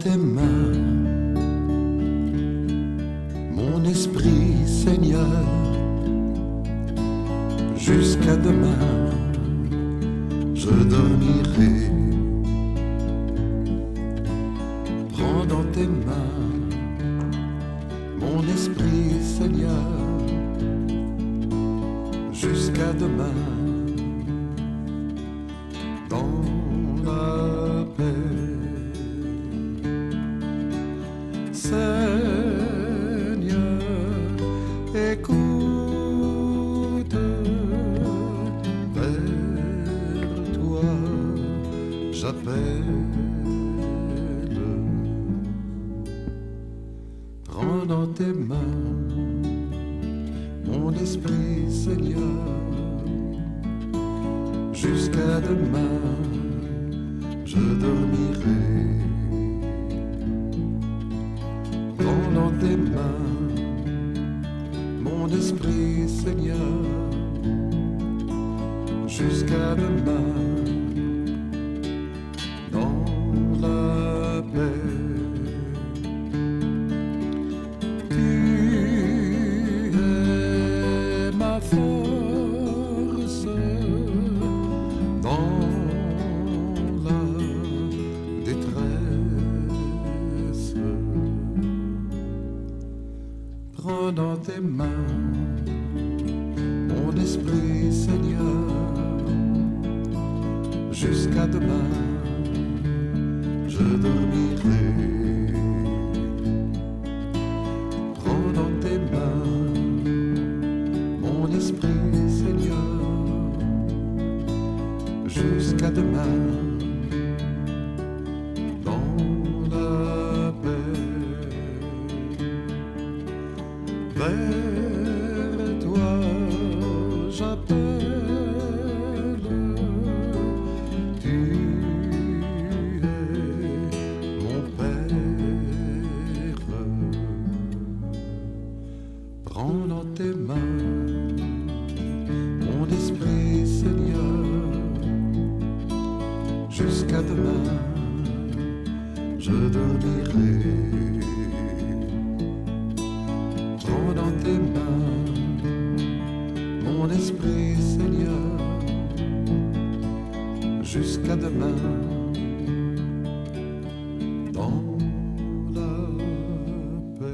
tes mains, mon esprit Seigneur, jusqu'à demain, je dormirai. Prends dans tes mains, mon esprit Seigneur, jusqu'à demain, dans la paix. Seigneur, écoute, vers toi j'appelle. Prends dans tes mains mon esprit Seigneur, jusqu'à demain je dormirai. Prends dans tes mains mon esprit Seigneur, jusqu'à demain, dans la paix. Tu es ma force dans la détresse. Prends dans tes mains mon esprit Seigneur, jusqu'à demain je dormirai. Prends dans tes mains mon esprit Seigneur, jusqu'à demain, dans la paix. Vers toi j'appelle, tu es mon Père. Prends dans tes mains mon esprit Seigneur, jusqu'à demain je dormirai. Prends dans tes mains mon esprit Seigneur, jusqu'à demain, dans la paix.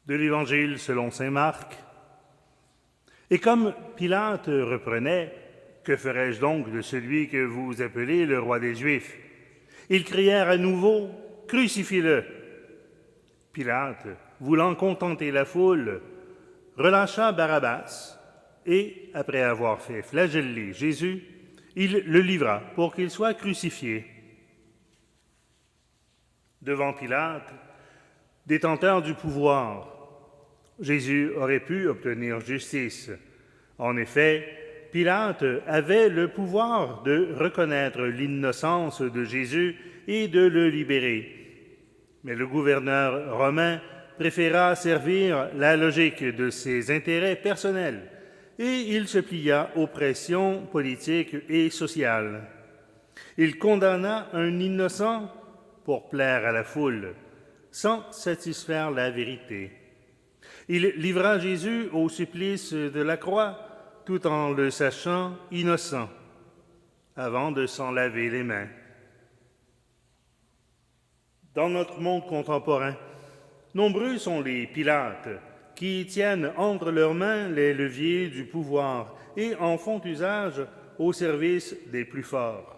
De l'Évangile selon saint Marc. Et comme Pilate reprenait, « Que ferai-je donc de celui que vous appelez le roi des Juifs ?» Ils crièrent à nouveau, « Crucifiez-le !» Pilate, voulant contenter la foule, relâcha Barabbas et, après avoir fait flageller Jésus, il le livra pour qu'il soit crucifié. Devant Pilate, détenteur du pouvoir, Jésus aurait pu obtenir justice. En effet, Pilate avait le pouvoir de reconnaître l'innocence de Jésus et de le libérer. Mais le gouverneur romain préféra servir la logique de ses intérêts personnels et il se plia aux pressions politiques et sociales. Il condamna un innocent pour plaire à la foule, sans satisfaire la vérité. Il livra Jésus au supplice de la croix, tout en le sachant innocent, avant de s'en laver les mains. Dans notre monde contemporain, nombreux sont les Pilates qui tiennent entre leurs mains les leviers du pouvoir et en font usage au service des plus forts.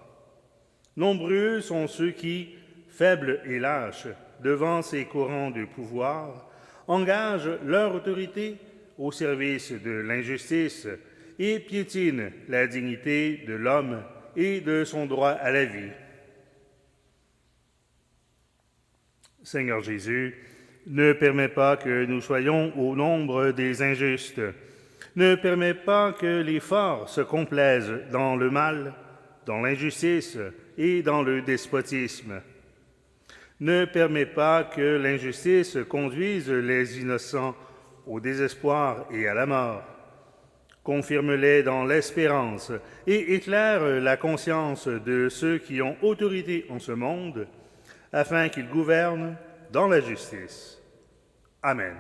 Nombreux sont ceux qui, faibles et lâches devant ces courants de pouvoir, engagent leur autorité au service de l'injustice et piétinent la dignité de l'homme et de son droit à la vie. Seigneur Jésus, ne permets pas que nous soyons au nombre des injustes. Ne permets pas que les forts se complaisent dans le mal, dans l'injustice et dans le despotisme. Ne permets pas que l'injustice conduise les innocents au désespoir et à la mort. Confirme-les dans l'espérance et éclaire la conscience de ceux qui ont autorité en ce monde, afin qu'ils gouvernent dans la justice. Amen.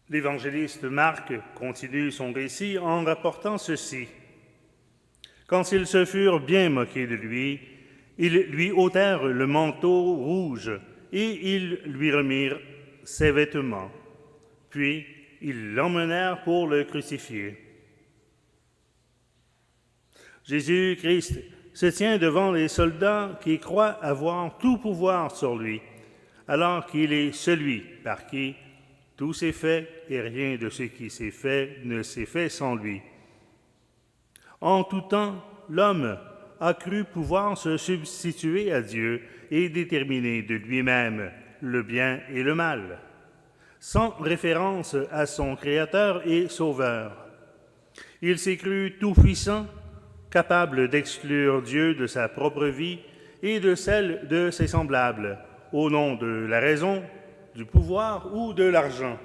L'évangéliste Marc continue son récit en rapportant ceci. Quand ils se furent bien moqués de lui, ils lui ôtèrent le manteau rouge et ils lui remirent ses vêtements. Puis ils l'emmenèrent pour le crucifier. Jésus-Christ se tient devant les soldats qui croient avoir tout pouvoir sur lui, alors qu'il est celui par qui tout s'est fait et rien de ce qui s'est fait ne s'est fait sans lui. En tout temps, l'homme a cru pouvoir se substituer à Dieu et déterminer de lui-même le bien et le mal, sans référence à son Créateur et Sauveur. Il s'est cru tout-puissant, capable d'exclure Dieu de sa propre vie et de celle de ses semblables, au nom de la raison, du pouvoir ou de l'argent.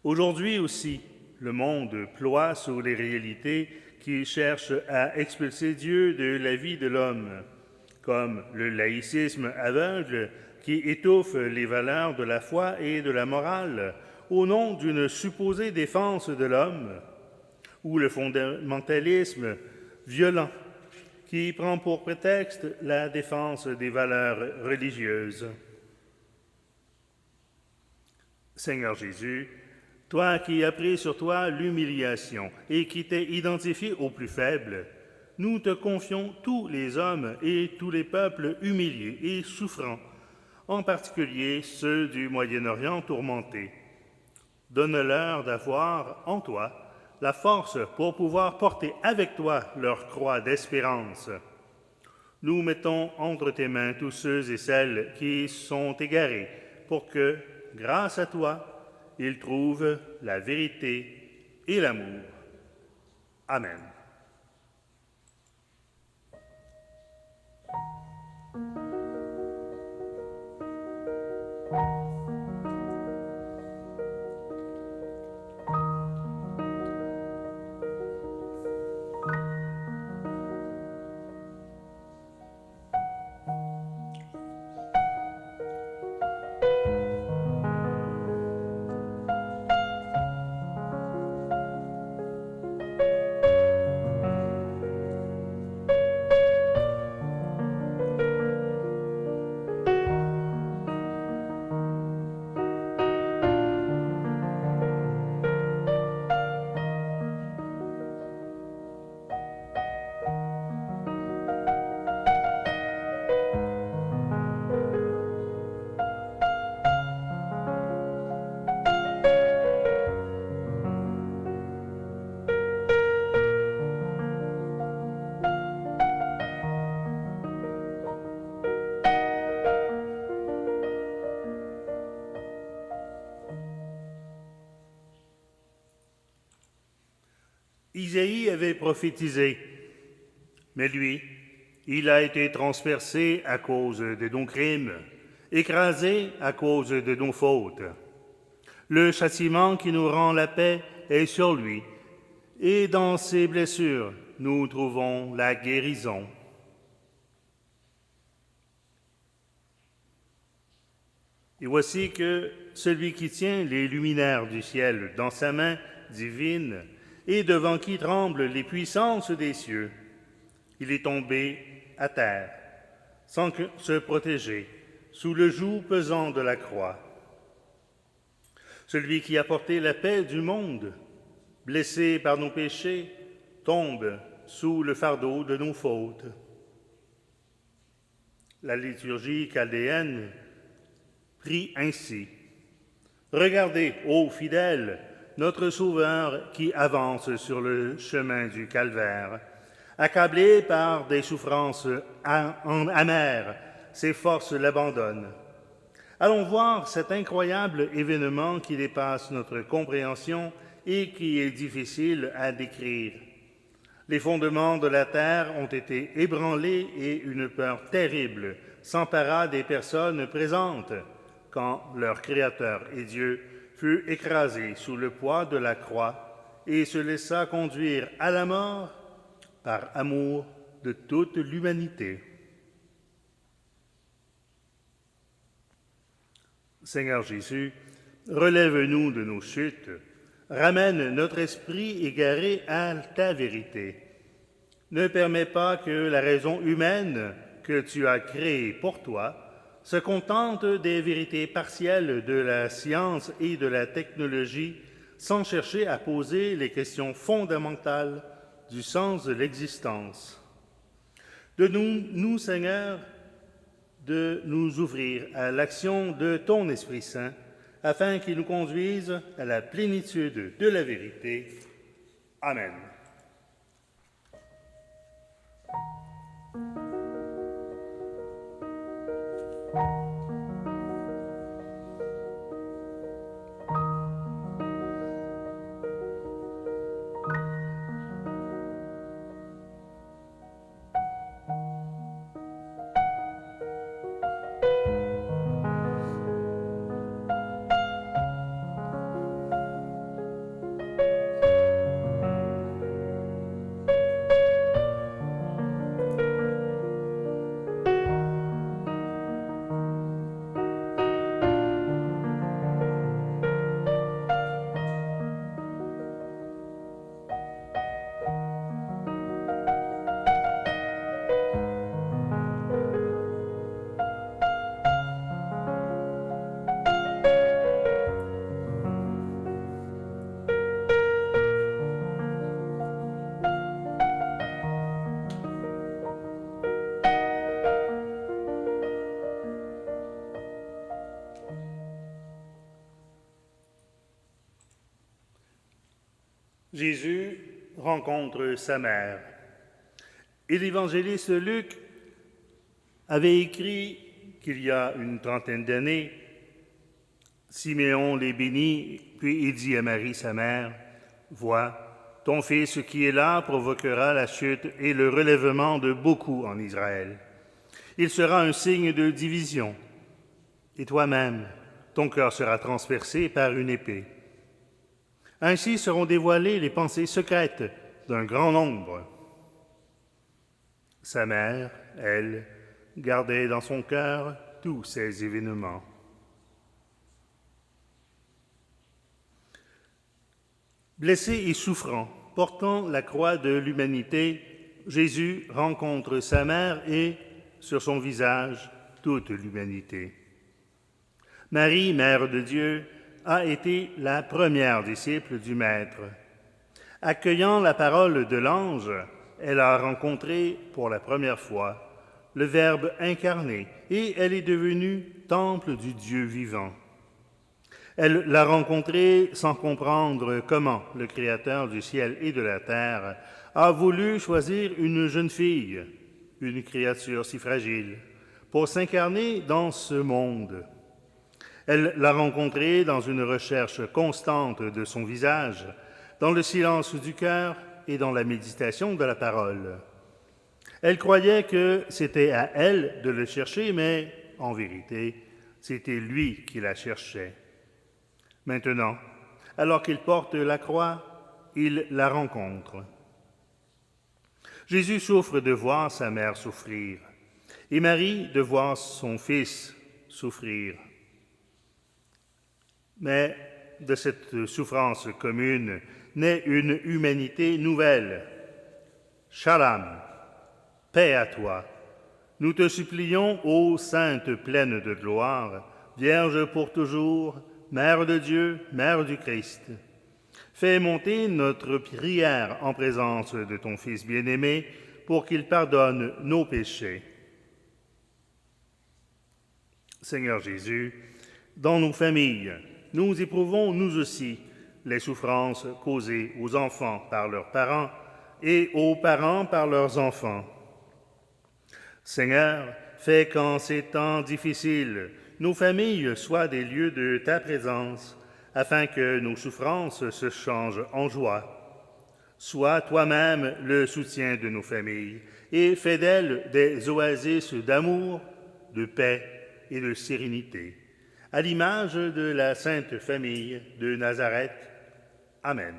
Aujourd'hui aussi, le monde ploie sous les réalités qui cherchent à expulser Dieu de la vie de l'homme, comme le laïcisme aveugle qui étouffe les valeurs de la foi et de la morale au nom d'une supposée défense de l'homme, ou le fondamentalisme violent qui prend pour prétexte la défense des valeurs religieuses. Seigneur Jésus, toi qui as pris sur toi l'humiliation et qui t'es identifié aux plus faibles, nous te confions tous les hommes et tous les peuples humiliés et souffrants, en particulier ceux du Moyen-Orient tourmentés. Donne-leur d'avoir en toi la force pour pouvoir porter avec toi leur croix d'espérance. Nous mettons entre tes mains tous ceux et celles qui sont égarés, pour que, grâce à toi, ils trouvent la vérité et l'amour. Amen. Isaïe avait prophétisé, mais lui, il a été transpercé à cause de nos crimes, écrasé à cause de nos fautes. Le châtiment qui nous rend la paix est sur lui, et dans ses blessures, nous trouvons la guérison. Et voici que celui qui tient les luminaires du ciel dans sa main divine et devant qui tremblent les puissances des cieux, il est tombé à terre, sans se protéger, sous le joug pesant de la croix. Celui qui a porté la paix du monde, blessé par nos péchés, tombe sous le fardeau de nos fautes. La liturgie chaldéenne prie ainsi. Regardez, ô fidèles, notre Sauveur qui avance sur le chemin du calvaire. Accablé par des souffrances amères, ses forces l'abandonnent. Allons voir cet incroyable événement qui dépasse notre compréhension et qui est difficile à décrire. Les fondements de la terre ont été ébranlés et une peur terrible s'empara des personnes présentes quand leur Créateur et Dieu fut écrasé sous le poids de la croix et se laissa conduire à la mort par amour de toute l'humanité. Seigneur Jésus, relève-nous de nos chutes, ramène notre esprit égaré à ta vérité. Ne permets pas que la raison humaine que tu as créée pour toi se contente des vérités partielles de la science et de la technologie sans chercher à poser les questions fondamentales du sens de l'existence. Donne-nous, Seigneur, de nous ouvrir à l'action de ton Esprit Saint afin qu'il nous conduise à la plénitude de la vérité. Amen. Jésus rencontre sa mère. Et l'évangéliste Luc avait écrit qu'il y a une trentaine d'années, Siméon les bénit, puis il dit à Marie, sa mère, « Vois, ton fils qui est là provoquera la chute et le relèvement de beaucoup en Israël. Il sera un signe de division, et toi-même, ton cœur sera transpercé par une épée. Ainsi seront dévoilées les pensées secrètes d'un grand nombre. » Sa mère, elle, gardait dans son cœur tous ces événements. Blessé et souffrant, portant la croix de l'humanité, Jésus rencontre sa mère et, sur son visage, toute l'humanité. Marie, mère de Dieu, a été la première disciple du Maître. Accueillant la parole de l'ange, elle a rencontré pour la première fois le Verbe incarné et elle est devenue temple du Dieu vivant. Elle l'a rencontré sans comprendre comment le Créateur du ciel et de la terre a voulu choisir une jeune fille, une créature si fragile, pour s'incarner dans ce monde. Elle l'a rencontré dans une recherche constante de son visage, dans le silence du cœur et dans la méditation de la parole. Elle croyait que c'était à elle de le chercher, mais en vérité, C'était lui qui la cherchait. Maintenant, alors qu'il porte la croix, il la rencontre. Jésus souffre de voir sa mère souffrir, et Marie de voir son fils souffrir. Mais de cette souffrance commune naît une humanité nouvelle. Shalom, paix à toi. Nous te supplions, ô Sainte pleine de gloire, Vierge pour toujours, Mère de Dieu, Mère du Christ. Fais monter notre prière en présence de ton Fils bien-aimé pour qu'il pardonne nos péchés. Seigneur Jésus, dans nos familles, nous éprouvons nous aussi les souffrances causées aux enfants par leurs parents et aux parents par leurs enfants. Seigneur, fais qu'en ces temps difficiles, nos familles soient des lieux de ta présence, afin que nos souffrances se changent en joie. Sois toi-même le soutien de nos familles et fais d'elles des oasis d'amour, de paix et de sérénité, à l'image de la Sainte Famille de Nazareth. Amen.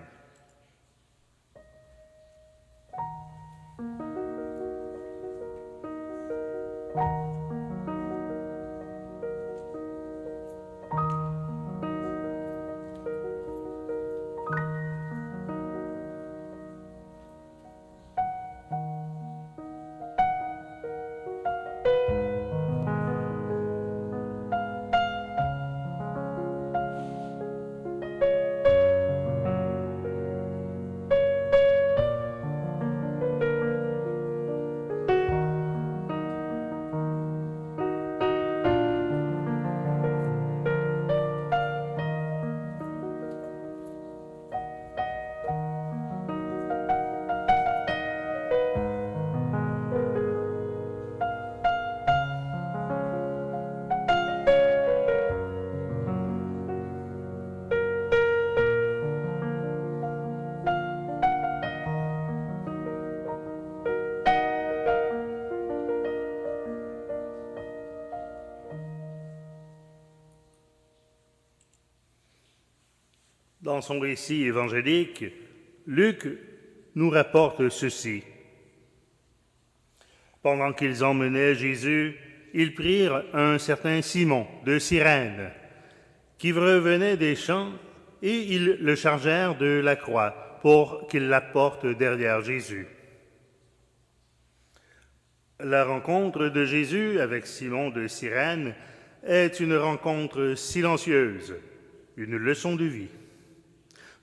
Dans son récit évangélique, Luc nous rapporte ceci. Pendant qu'ils emmenaient Jésus, ils prirent un certain Simon de Cyrène, qui revenait des champs, et ils le chargèrent de la croix pour qu'il la porte derrière Jésus. La rencontre de Jésus avec Simon de Cyrène est une rencontre silencieuse, une leçon de vie.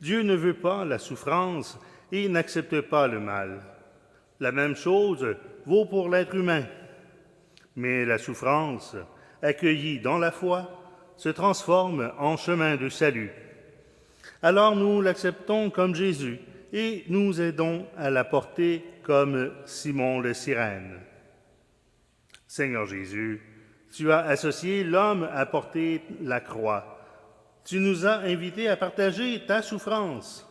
Dieu ne veut pas la souffrance et n'accepte pas le mal. La même chose vaut pour l'être humain. Mais la souffrance, accueillie dans la foi, se transforme en chemin de salut. Alors nous l'acceptons comme Jésus et nous aidons à la porter comme Simon de Cyrène. Seigneur Jésus, tu as associé l'homme à porter la croix. Tu nous as invités à partager ta souffrance.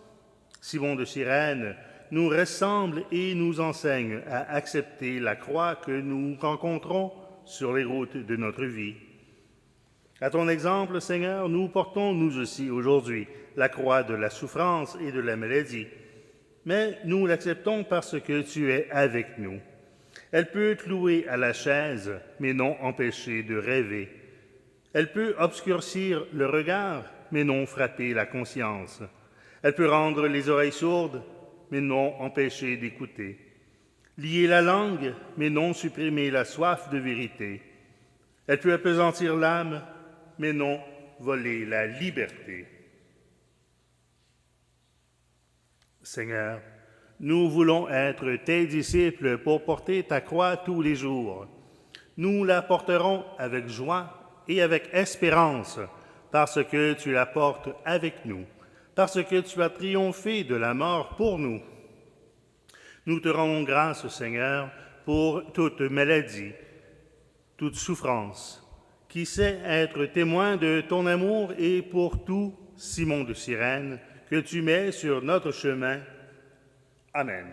Simon de Cyrène nous ressemble et nous enseigne à accepter la croix que nous rencontrons sur les routes de notre vie. À ton exemple, Seigneur, nous portons nous aussi aujourd'hui la croix de la souffrance et de la maladie. Mais nous l'acceptons parce que tu es avec nous. Elle peut clouer à la chaise, mais non empêcher de rêver. Elle peut obscurcir le regard, mais non frapper la conscience. Elle peut rendre les oreilles sourdes, mais non empêcher d'écouter. Lier la langue, mais non supprimer la soif de vérité. Elle peut appesantir l'âme, mais non voler la liberté. Seigneur, nous voulons être tes disciples pour porter ta croix tous les jours. Nous la porterons avec joie et avec espérance, parce que tu la portes avec nous, parce que tu as triomphé de la mort pour nous. Nous te rendons grâce, Seigneur, pour toute maladie, toute souffrance, qui sait être témoin de ton amour, et pour tout Simon de Cyrène que tu mets sur notre chemin. Amen.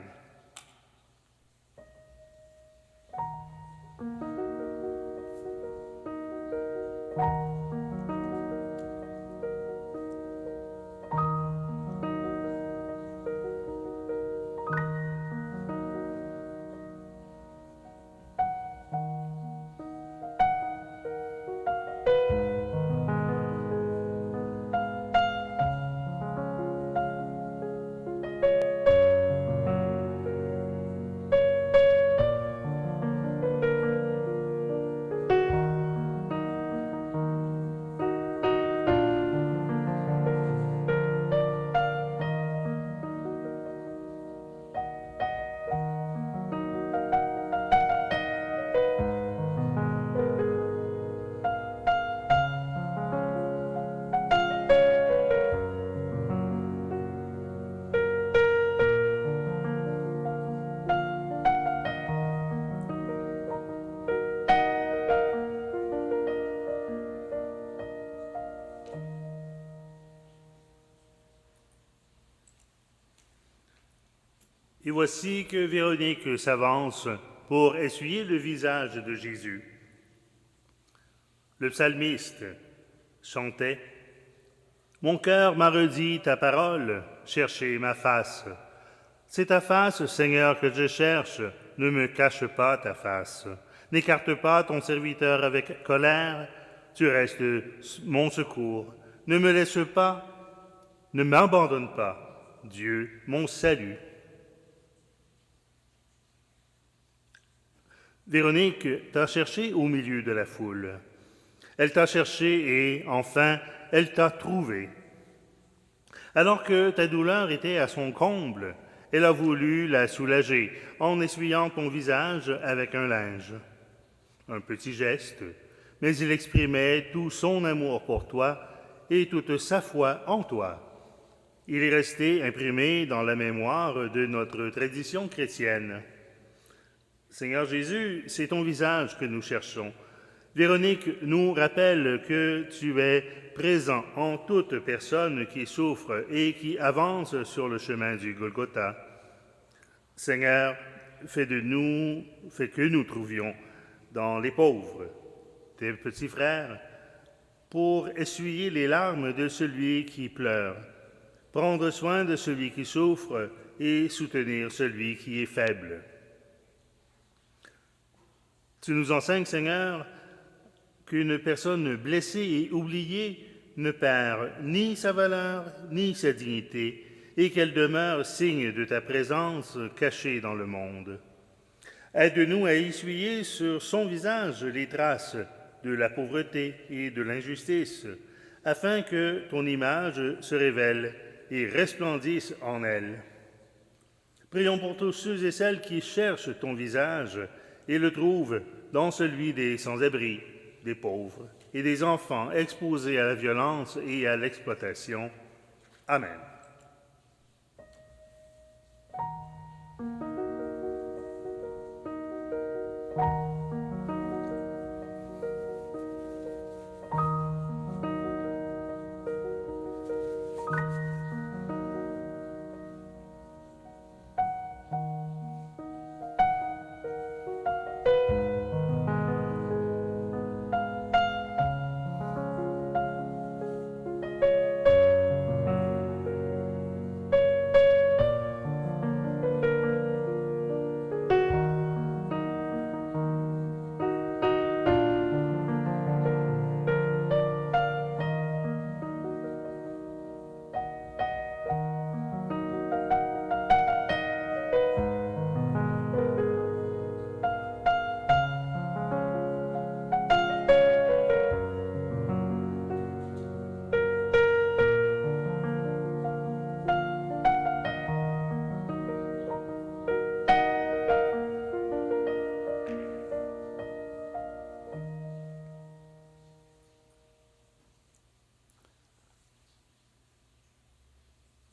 Et voici que Véronique s'avance pour essuyer le visage de Jésus. Le psalmiste chantait « Mon cœur m'a redit ta parole, cherchez ma face. C'est ta face, Seigneur, que je cherche, ne me cache pas ta face. N'écarte pas ton serviteur avec colère, tu restes mon secours. Ne me laisse pas, ne m'abandonne pas, Dieu, mon salut. » Véronique t'a cherché au milieu de la foule. Elle t'a cherché et, enfin, elle t'a trouvé. Alors que ta douleur était à son comble, elle a voulu la soulager en essuyant ton visage avec un linge. Un petit geste, mais il exprimait tout son amour pour toi et toute sa foi en toi. Il est resté imprimé dans la mémoire de notre tradition chrétienne. Seigneur Jésus, c'est ton visage que nous cherchons. Véronique nous rappelle que tu es présent en toute personne qui souffre et qui avance sur le chemin du Golgotha. Seigneur, fais que nous trouvions dans les pauvres, tes petits frères, pour essuyer les larmes de celui qui pleure, prendre soin de celui qui souffre et soutenir celui qui est faible. Tu nous enseignes, Seigneur, qu'une personne blessée et oubliée ne perd ni sa valeur ni sa dignité et qu'elle demeure signe de ta présence cachée dans le monde. Aide-nous à essuyer sur son visage les traces de la pauvreté et de l'injustice, afin que ton image se révèle et resplendisse en elle. Prions pour tous ceux et celles qui cherchent ton visage et le trouvent dans celui des sans-abri, des pauvres et des enfants exposés à la violence et à l'exploitation. Amen.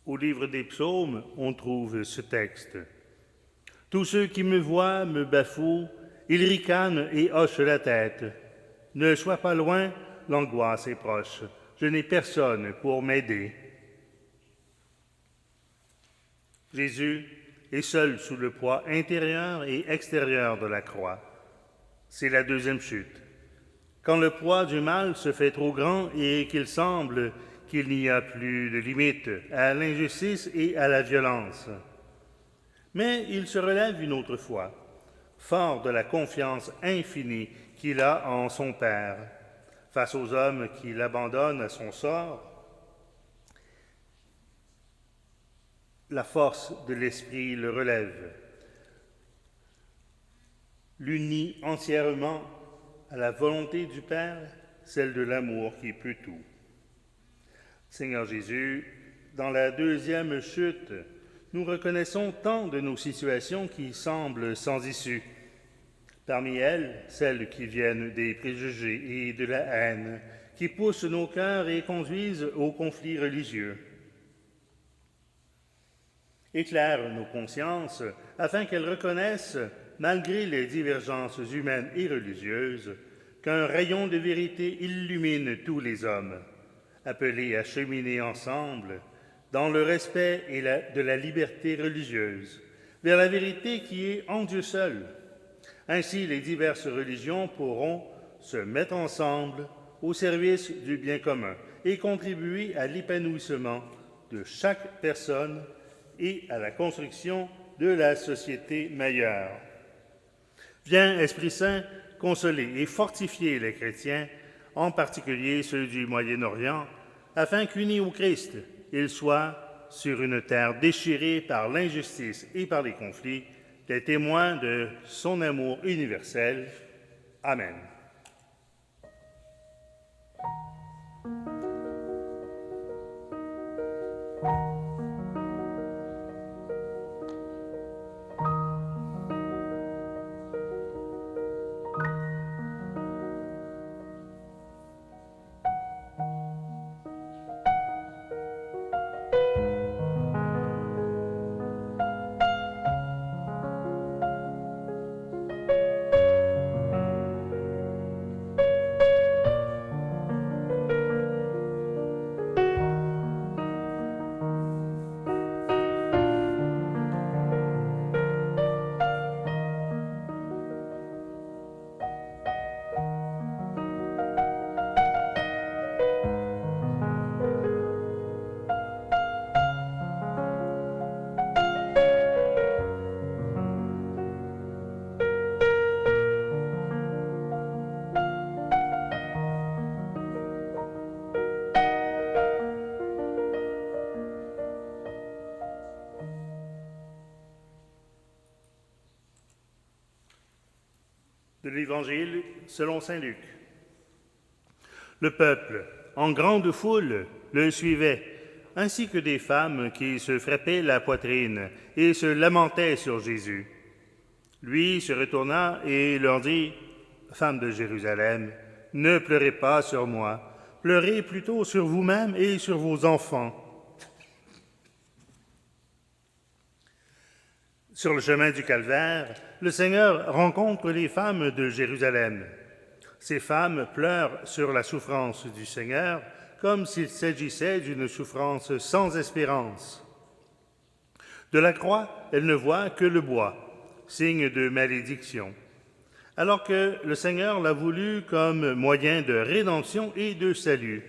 Au livre des psaumes, on trouve ce texte. « Tous ceux qui me voient me bafouent, ils ricanent et hochent la tête. Ne sois pas loin, l'angoisse est proche. Je n'ai personne pour m'aider. » Jésus est seul sous le poids intérieur et extérieur de la croix. C'est la deuxième chute. Quand le poids du mal se fait trop grand et qu'il semble qu'il n'y a plus de limite à l'injustice et à la violence. Mais il se relève une autre fois, fort de la confiance infinie qu'il a en son Père, face aux hommes qui l'abandonnent à son sort. La force de l'Esprit le relève, l'unit entièrement à la volonté du Père, celle de l'amour qui peut tout. Seigneur Jésus, dans la deuxième chute, nous reconnaissons tant de nos situations qui semblent sans issue. Parmi elles, celles qui viennent des préjugés et de la haine, qui poussent nos cœurs et conduisent aux conflits religieux. Éclaire nos consciences afin qu'elles reconnaissent, malgré les divergences humaines et religieuses, qu'un rayon de vérité illumine tous les hommes, appelés à cheminer ensemble dans le respect de la liberté religieuse, vers la vérité qui est en Dieu seul. Ainsi, les diverses religions pourront se mettre ensemble au service du bien commun et contribuer à l'épanouissement de chaque personne et à la construction de la société meilleure. Viens, Esprit Saint, consoler et fortifier les chrétiens, en particulier ceux du Moyen-Orient, afin qu'unis au Christ, ils soient, sur une terre déchirée par l'injustice et par les conflits, des témoins de son amour universel. Amen. De l'Évangile selon saint Luc. Le peuple, en grande foule, le suivait, ainsi que des femmes qui se frappaient la poitrine et se lamentaient sur Jésus. Lui se retourna et leur dit, « Femmes de Jérusalem, ne pleurez pas sur moi, pleurez plutôt sur vous-même et sur vos enfants. » Sur le chemin du Calvaire, le Seigneur rencontre les femmes de Jérusalem. Ces femmes pleurent sur la souffrance du Seigneur comme s'il s'agissait d'une souffrance sans espérance. De la croix, elles ne voient que le bois, signe de malédiction, alors que le Seigneur l'a voulu comme moyen de rédemption et de salut.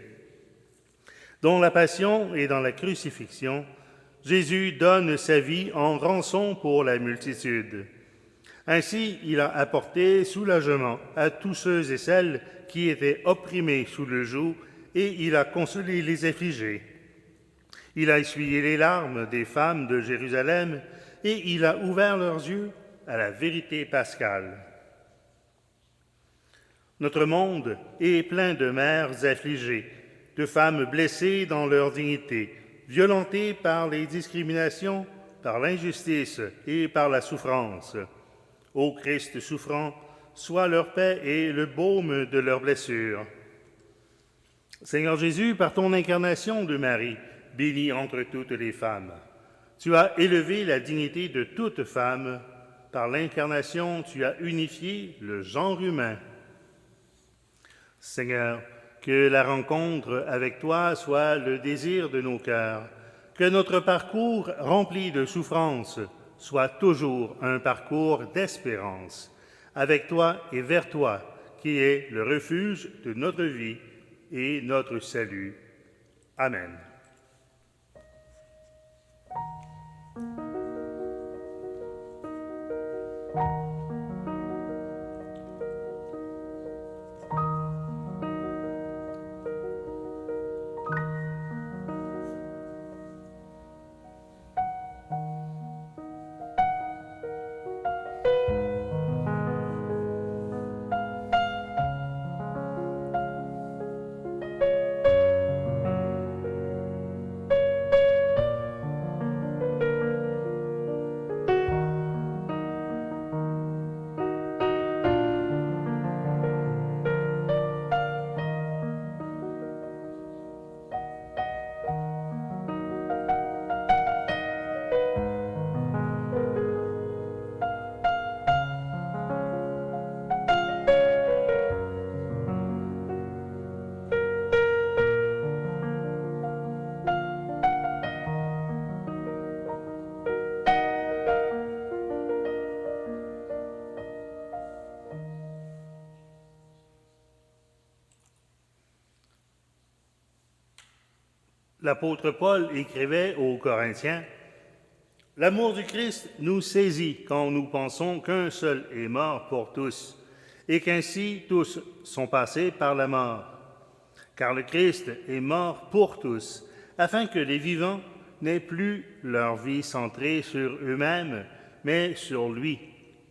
Dans la passion et dans la crucifixion, Jésus donne sa vie en rançon pour la multitude. Ainsi, il a apporté soulagement à tous ceux et celles qui étaient opprimés sous le joug et il a consolé les affligés. Il a essuyé les larmes des femmes de Jérusalem et il a ouvert leurs yeux à la vérité pascale. Notre monde est plein de mères affligées, de femmes blessées dans leur dignité, violentées par les discriminations, par l'injustice et par la souffrance. Ô Christ souffrant, sois leur paix et le baume de leurs blessures. Seigneur Jésus, par ton incarnation de Marie, bénie entre toutes les femmes, tu as élevé la dignité de toute femme. Par l'incarnation, tu as unifié le genre humain. Seigneur, que la rencontre avec toi soit le désir de nos cœurs, que notre parcours rempli de souffrances soit toujours un parcours d'espérance, avec toi et vers toi, qui est le refuge de notre vie et notre salut. Amen. L'apôtre Paul écrivait aux Corinthiens: « L'amour du Christ nous saisit quand nous pensons qu'un seul est mort pour tous, et qu'ainsi tous sont passés par la mort. Car le Christ est mort pour tous, afin que les vivants n'aient plus leur vie centrée sur eux-mêmes, mais sur lui,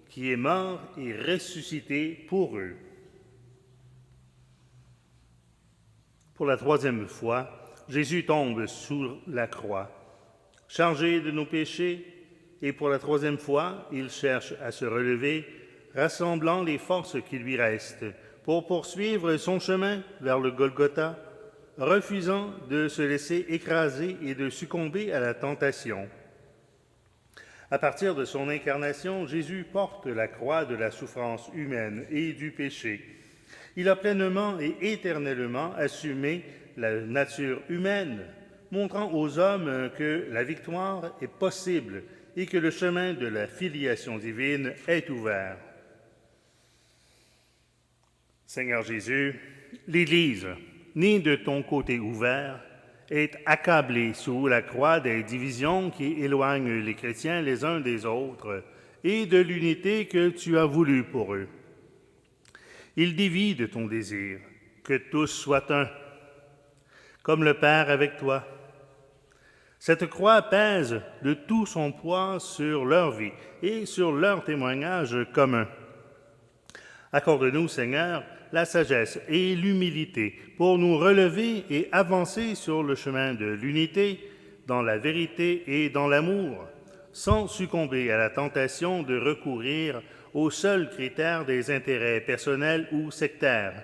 qui est mort et ressuscité pour eux. » Pour la troisième fois, Jésus tombe sous la croix, chargé de nos péchés, et pour la troisième fois, il cherche à se relever, rassemblant les forces qui lui restent, pour poursuivre son chemin vers le Golgotha, refusant de se laisser écraser et de succomber à la tentation. À partir de son incarnation, Jésus porte la croix de la souffrance humaine et du péché. Il a pleinement et éternellement assumé la nature humaine, montrant aux hommes que la victoire est possible et que le chemin de la filiation divine est ouvert. Seigneur Jésus, l'Église, née de ton côté ouvert, est accablée sous la croix des divisions qui éloignent les chrétiens les uns des autres et de l'unité que tu as voulu pour eux. Il dévie de ton désir que tous soient un, comme le Père avec toi. Cette croix pèse de tout son poids sur leur vie et sur leur témoignage commun. Accorde-nous, Seigneur, la sagesse et l'humilité pour nous relever et avancer sur le chemin de l'unité, dans la vérité et dans l'amour, sans succomber à la tentation de recourir aux seuls critères des intérêts personnels ou sectaires,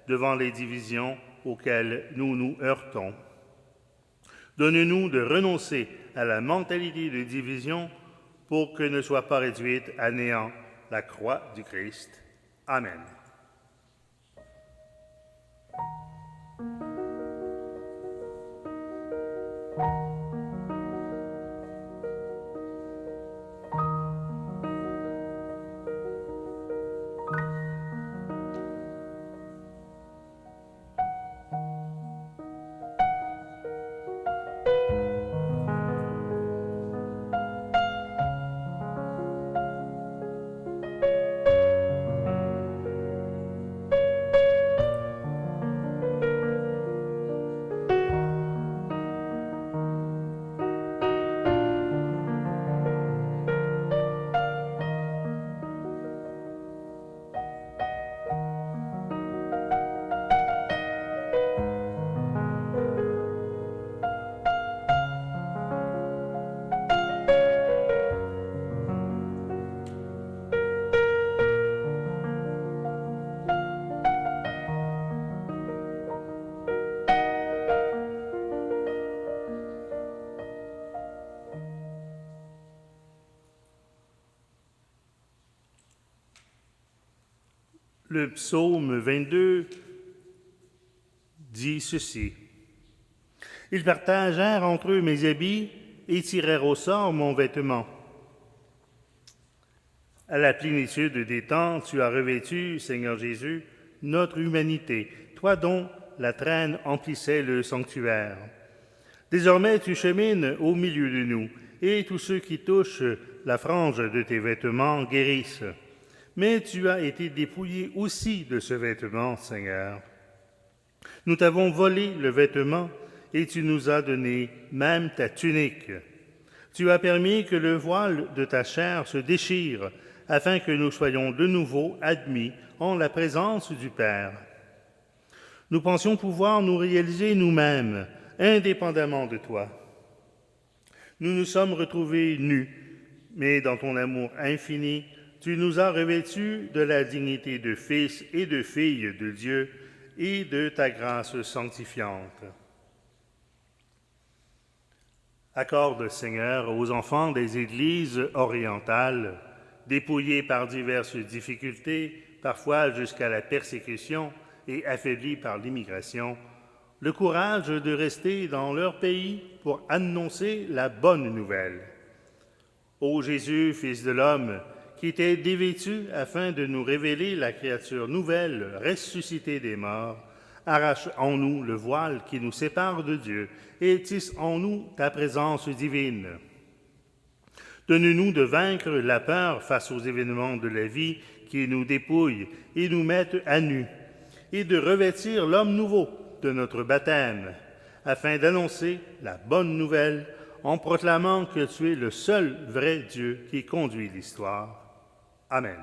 devant les divisions auxquelles nous nous heurtons. Donne-nous de renoncer à la mentalité de division pour que ne soit pas réduite à néant la croix du Christ. Amen. Le psaume 22 dit ceci: « Ils partagèrent entre eux mes habits et tirèrent au sort mon vêtement. À la plénitude des temps, tu as revêtu, Seigneur Jésus, notre humanité, toi dont la traîne emplissait le sanctuaire. Désormais, tu chemines au milieu de nous, et tous ceux qui touchent la frange de tes vêtements guérissent. Mais tu as été dépouillé aussi de ce vêtement, Seigneur. Nous t'avons volé le vêtement et tu nous as donné même ta tunique. Tu as permis que le voile de ta chair se déchire afin que nous soyons de nouveau admis en la présence du Père. Nous pensions pouvoir nous réaliser nous-mêmes, indépendamment de toi. Nous nous sommes retrouvés nus, mais dans ton amour infini, tu nous as revêtus de la dignité de fils et de filles de Dieu et de ta grâce sanctifiante. Accorde, Seigneur, aux enfants des églises orientales, dépouillés par diverses difficultés, parfois jusqu'à la persécution et affaiblis par l'immigration, le courage de rester dans leur pays pour annoncer la bonne nouvelle. Ô Jésus, Fils de l'homme, qui t'est dévêtu afin de nous révéler la créature nouvelle ressuscitée des morts, Arrache en nous le voile qui nous sépare de Dieu et tisse en nous ta présence divine. Donne-nous de vaincre la peur face aux événements de la vie qui nous dépouillent et nous mettent à nu, et de revêtir l'homme nouveau de notre baptême, afin d'annoncer la bonne nouvelle en proclamant que tu es le seul vrai Dieu qui conduit l'histoire. Amen.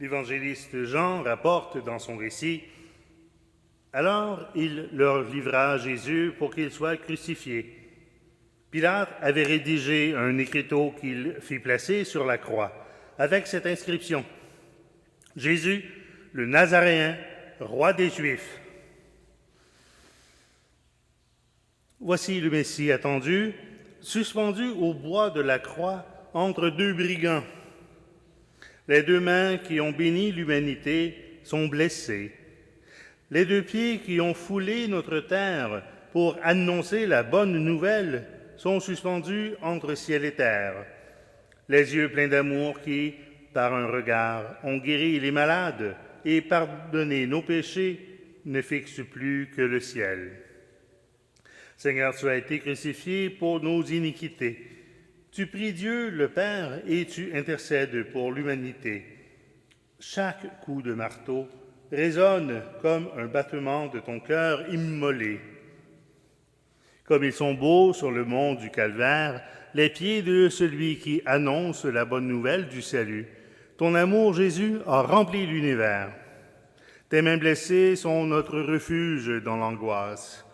L'évangéliste Jean rapporte dans son récit « Alors il leur livra Jésus pour qu'il soit crucifié. Pilate avait rédigé un écriteau qu'il fit placer sur la croix, avec cette inscription « Jésus, le Nazaréen, roi des Juifs. » Voici le Messie attendu, suspendu au bois de la croix entre deux brigands. Les deux mains qui ont béni l'humanité sont blessées. Les deux pieds qui ont foulé notre terre pour annoncer la bonne nouvelle sont suspendus entre ciel et terre. Les yeux pleins d'amour qui, par un regard, ont guéri les malades et pardonné nos péchés, ne fixent plus que le ciel. Seigneur, tu as été crucifié pour nos iniquités. Tu pries Dieu le Père et tu intercèdes pour l'humanité. Chaque coup de marteau résonne comme un battement de ton cœur immolé. Comme ils sont beaux sur le mont du Calvaire, les pieds de celui qui annonce la bonne nouvelle du salut. Ton amour, Jésus, a rempli l'univers. Tes mains blessées sont notre refuge dans l'angoisse.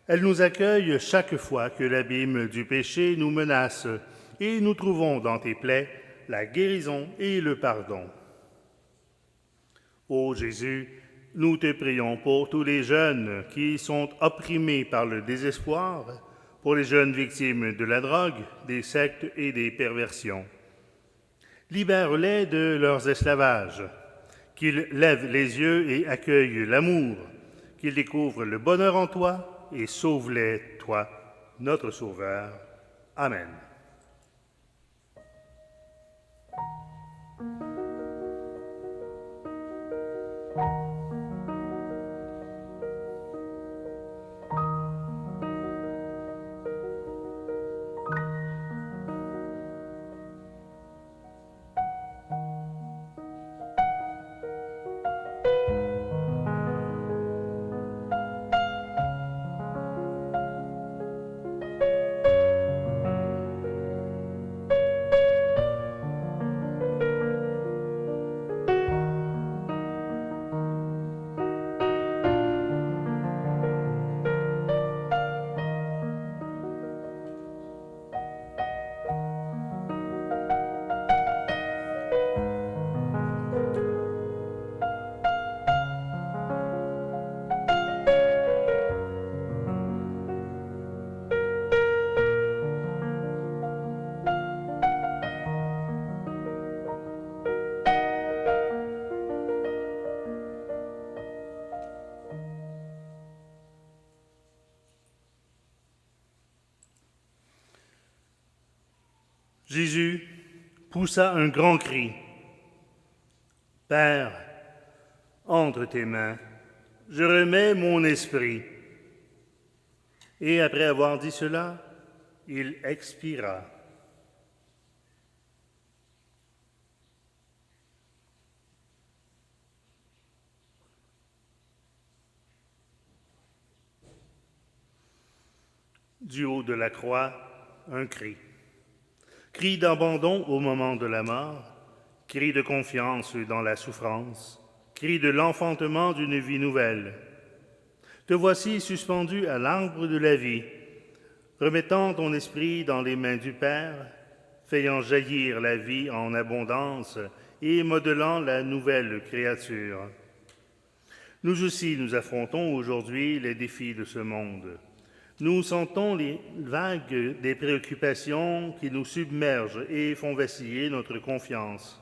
Elles nous accueillent chaque fois que l'abîme du péché nous menace, et nous trouvons dans tes plaies la guérison et le pardon. Ô Jésus, nous te prions pour tous les jeunes qui sont opprimés par le désespoir, pour les jeunes victimes de la drogue, des sectes et des perversions. Libère-les de leurs esclavages, qu'ils lèvent les yeux et accueillent l'amour, qu'ils découvrent le bonheur en toi et sauve-les, toi, notre Sauveur. Amen. Jésus poussa un grand cri. « Père, entre tes mains, je remets mon esprit. » Et après avoir dit cela, il expira. Du haut de la croix, un cri. Cri d'abandon au moment de la mort, cri de confiance dans la souffrance, cri de l'enfantement d'une vie nouvelle. Te voici suspendu à l'arbre de la vie, remettant ton esprit dans les mains du Père, faisant jaillir la vie en abondance et modelant la nouvelle créature. Nous aussi, nous affrontons aujourd'hui les défis de ce monde. Nous sentons les vagues des préoccupations qui nous submergent et font vaciller notre confiance.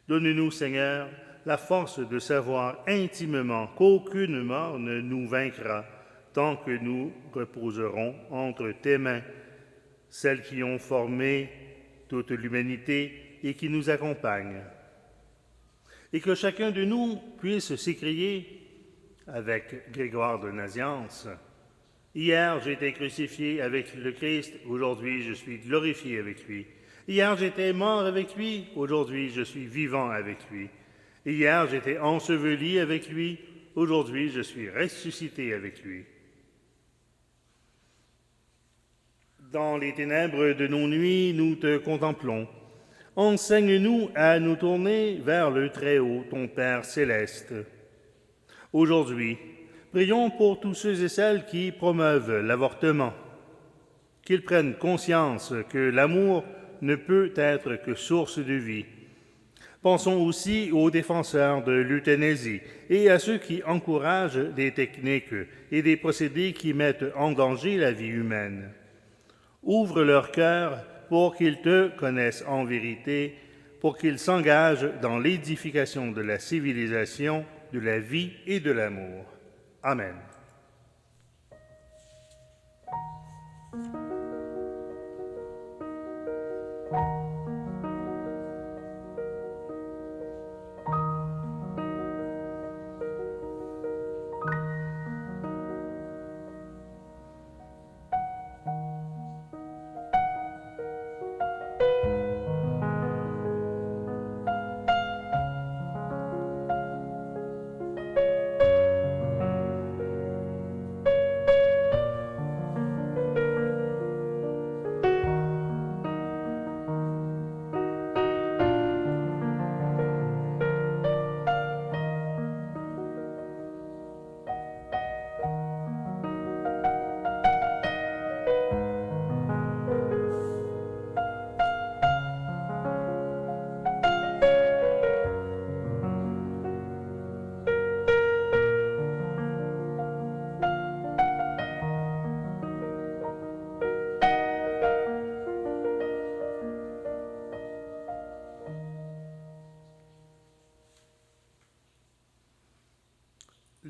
Donne-nous, Seigneur, la force de savoir intimement qu'aucune mort ne nous vaincra tant que nous reposerons entre tes mains, celles qui ont formé toute l'humanité et qui nous accompagnent. Et que chacun de nous puisse s'écrier avec Grégoire de Nazianze: hier j'étais crucifié avec le Christ, aujourd'hui je suis glorifié avec lui. Hier j'étais mort avec lui, aujourd'hui je suis vivant avec lui. Hier j'étais enseveli avec lui, aujourd'hui je suis ressuscité avec lui. Dans les ténèbres de nos nuits, nous te contemplons. Enseigne-nous à nous tourner vers le Très-Haut, ton Père céleste. Aujourd'hui, prions pour tous ceux et celles qui promeuvent l'avortement, qu'ils prennent conscience que l'amour ne peut être que source de vie. Pensons aussi aux défenseurs de l'euthanasie et à ceux qui encouragent des techniques et des procédés qui mettent en danger la vie humaine. Ouvre leur cœur pour qu'ils te connaissent en vérité, pour qu'ils s'engagent dans l'édification de la civilisation, de la vie et de l'amour. Amen.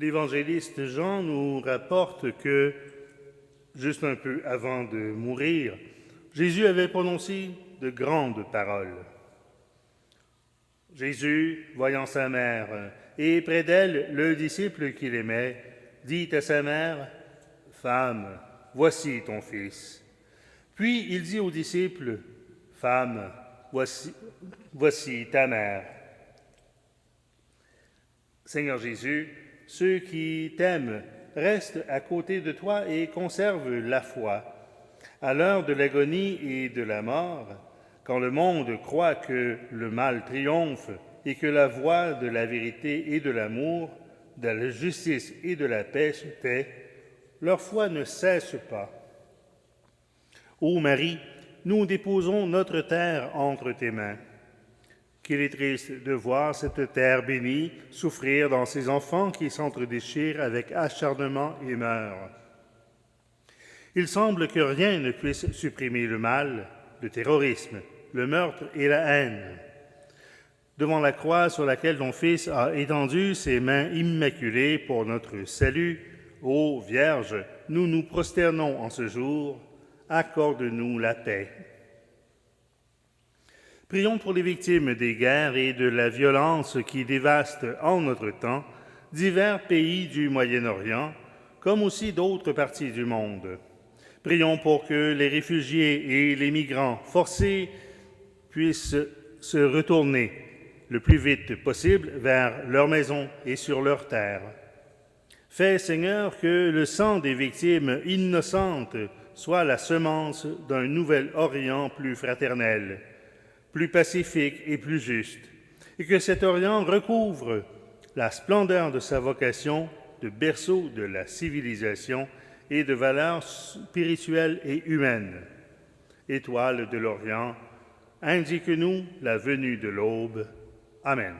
L'évangéliste Jean nous rapporte que, juste un peu avant de mourir, Jésus avait prononcé de grandes paroles. Jésus, voyant sa mère et près d'elle le disciple qu'il aimait, dit à sa mère: « Femme, voici ton fils. » Puis il dit aux disciples: « Femme, voici ta mère. » Seigneur Jésus, ceux qui t'aiment restent à côté de toi et conservent la foi. À l'heure de l'agonie et de la mort, quand le monde croit que le mal triomphe et que la voie de la vérité et de l'amour, de la justice et de la paix se tait, leur foi ne cesse pas. Ô Marie, nous déposons notre terre entre tes mains. Qu'il est triste de voir cette terre bénie souffrir dans ses enfants qui s'entredéchirent avec acharnement et meurent. Il semble que rien ne puisse supprimer le mal, le terrorisme, le meurtre et la haine. Devant la croix sur laquelle ton Fils a étendu ses mains immaculées pour notre salut, ô Vierge, nous nous prosternons en ce jour, accorde-nous la paix. Prions pour les victimes des guerres et de la violence qui dévastent en notre temps divers pays du Moyen-Orient, comme aussi d'autres parties du monde. Prions pour que les réfugiés et les migrants forcés puissent se retourner le plus vite possible vers leur maison et sur leur terre. Fais, Seigneur, que le sang des victimes innocentes soit la semence d'un nouvel Orient plus fraternel, plus pacifique et plus juste, et que cet Orient recouvre la splendeur de sa vocation de berceau de la civilisation et de valeurs spirituelles et humaines. Étoile de l'Orient, indique-nous la venue de l'aube. Amen.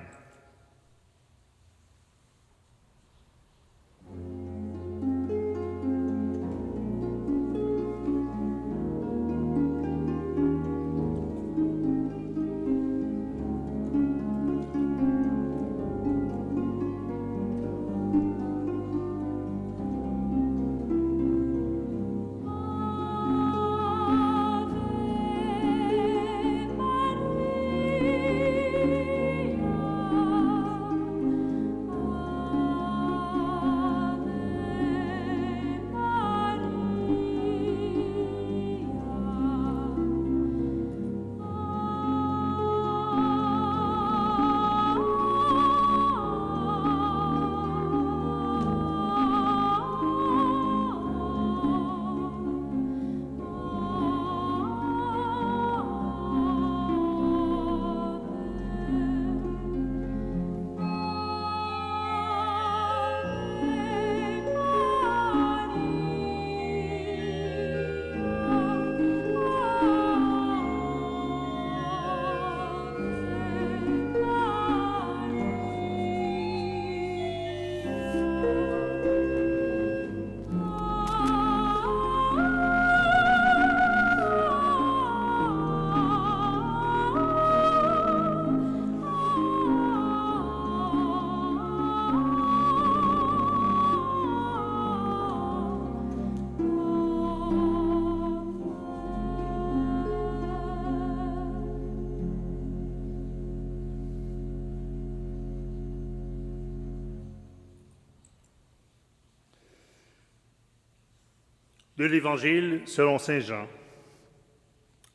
De l'Évangile selon saint Jean.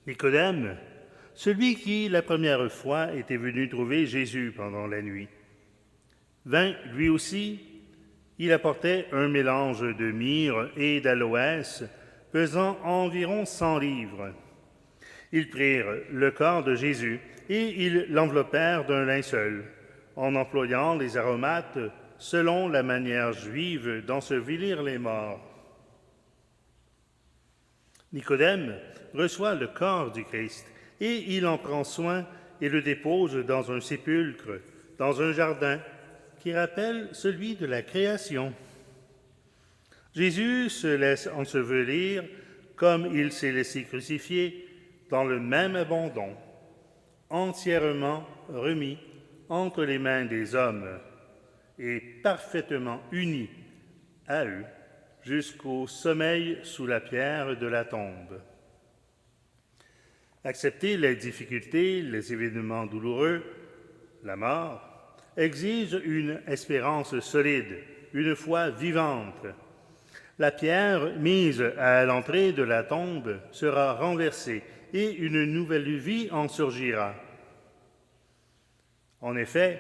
Nicodème, celui qui la première fois était venu trouver Jésus pendant la nuit, vint lui aussi, il apportait un mélange de myrrhe et d'aloès pesant environ 100 livres. Ils prirent le corps de Jésus et ils l'enveloppèrent d'un linceul, en employant les aromates selon la manière juive d'ensevelir les morts. Nicodème reçoit le corps du Christ et il en prend soin et le dépose dans un sépulcre, dans un jardin qui rappelle celui de la création. Jésus se laisse ensevelir comme il s'est laissé crucifier dans le même abandon, entièrement remis entre les mains des hommes et parfaitement uni à eux jusqu'au sommeil sous la pierre de la tombe. Accepter les difficultés, les événements douloureux, la mort, exige une espérance solide, une foi vivante. La pierre mise à l'entrée de la tombe sera renversée et une nouvelle vie en surgira. En effet,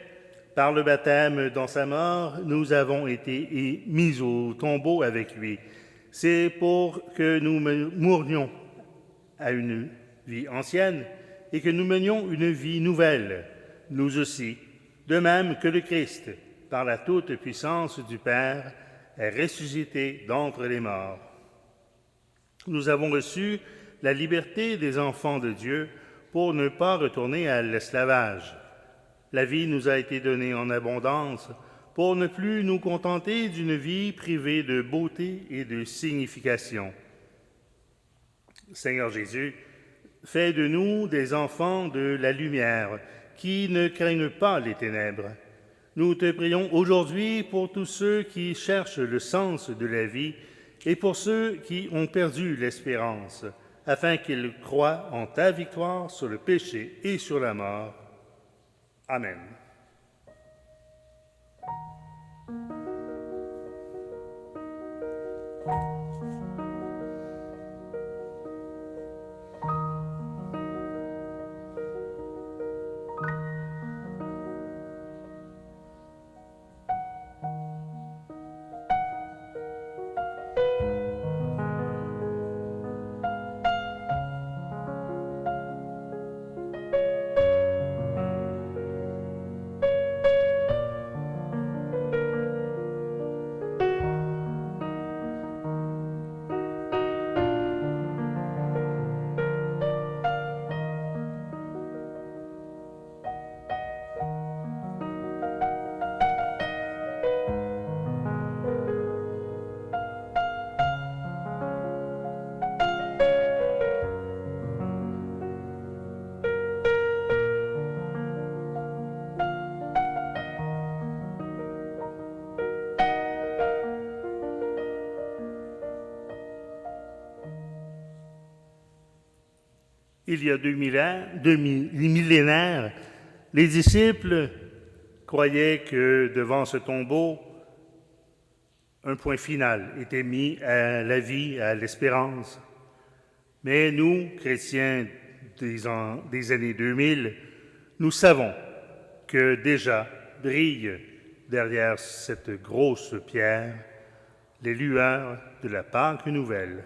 par le baptême dans sa mort, nous avons été mis au tombeau avec lui. C'est pour que nous mourions à une vie ancienne et que nous menions une vie nouvelle, nous aussi, de même que le Christ, par la toute-puissance du Père, est ressuscité d'entre les morts. Nous avons reçu la liberté des enfants de Dieu pour ne pas retourner à l'esclavage. La vie nous a été donnée en abondance pour ne plus nous contenter d'une vie privée de beauté et de signification. Seigneur Jésus, fais de nous des enfants de la lumière qui ne craignent pas les ténèbres. Nous te prions aujourd'hui pour tous ceux qui cherchent le sens de la vie et pour ceux qui ont perdu l'espérance, afin qu'ils croient en ta victoire sur le péché et sur la mort. Amen. Il y a 2 millénaires, les disciples croyaient que devant ce tombeau, un point final était mis à la vie, à l'espérance. Mais nous, chrétiens des années 2000, nous savons que déjà brillent derrière cette grosse pierre les lueurs de la Pâque nouvelle.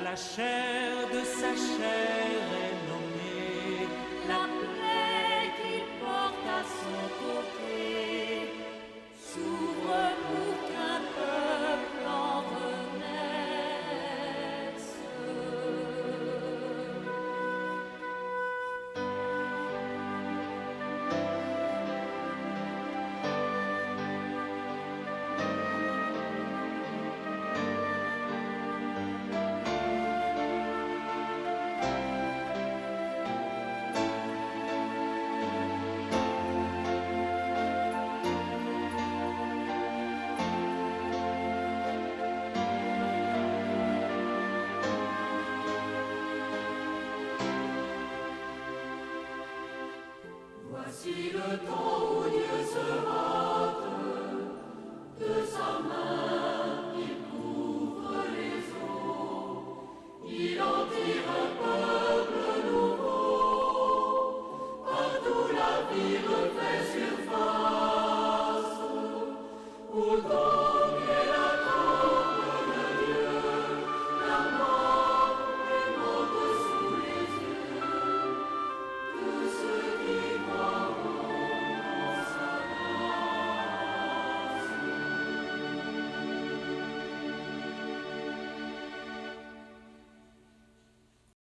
La chair de sa chair